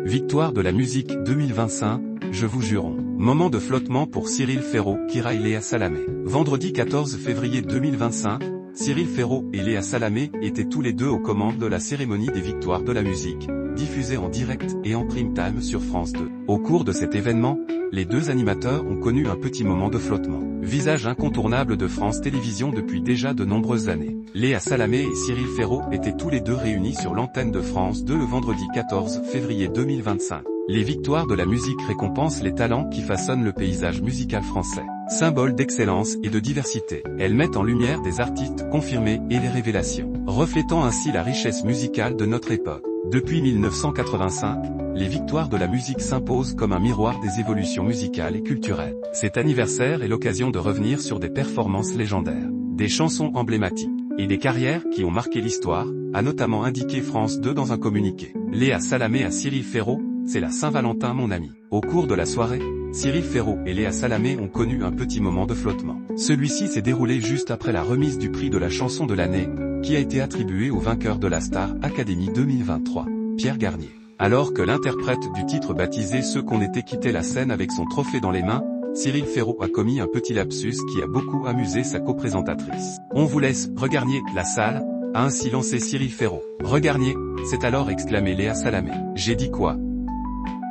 Victoire de la musique 2025, je vous jure. Moment de flottement pour Cyril Ferraud, Kira et Léa Salamé. Vendredi 14 février 2025, Cyril Ferraud et Léa Salamé étaient tous les deux aux commandes de la cérémonie des Victoires de la musique, diffusée en direct et en prime time sur France 2. Au cours de cet événement, les deux animateurs ont connu un petit moment de flottement. Visage incontournable de France Télévisions depuis déjà de nombreuses années. Léa Salamé et Cyril Ferraud étaient tous les deux réunis sur l'antenne de France 2 le vendredi 14 février 2025. Les Victoires de la musique récompensent les talents qui façonnent le paysage musical français. Symbole d'excellence et de diversité, elles mettent en lumière des artistes confirmés et des révélations, reflétant ainsi la richesse musicale de notre époque. Depuis 1985, les Victoires de la musique s'imposent comme un miroir des évolutions musicales et culturelles. Cet anniversaire est l'occasion de revenir sur des performances légendaires, des chansons emblématiques, et des carrières qui ont marqué l'histoire, a notamment indiqué France 2 dans un communiqué. Léa Salamé à Cyril Ferraud, c'est la Saint-Valentin mon ami. Au cours de la soirée, Cyril Ferraud et Léa Salamé ont connu un petit moment de flottement. Celui-ci s'est déroulé juste après la remise du prix de la chanson de l'année, qui a été attribué au vainqueur de la Star Academy 2023, Pierre Garnier. Alors que l'interprète du titre baptisé Ceux qu'on était quitté la scène avec son trophée dans les mains, Cyril Ferraud a commis un petit lapsus qui a beaucoup amusé sa co-présentatrice. On vous laisse regarder la salle, a ainsi lancé Cyril Ferraud. Regarder, c'est alors exclamé Léa Salamé. J'ai dit quoi?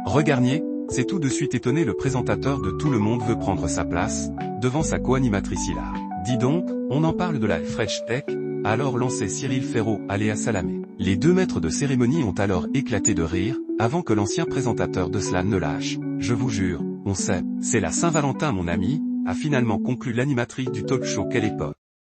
Regarder, c'est tout de suite étonné le présentateur de Tout le monde veut prendre sa place, devant sa co-animatrice Hilar. Dis donc, on en parle de la French Tech, a alors lancé Cyril Ferraud à Léa Salamé. Les deux maîtres de cérémonie ont alors éclaté de rire, avant que l'ancien présentateur de Slan ne lâche. Je vous jure, on sait, c'est la Saint-Valentin mon ami, a finalement conclu l'animatrice du talk show Quelle époque.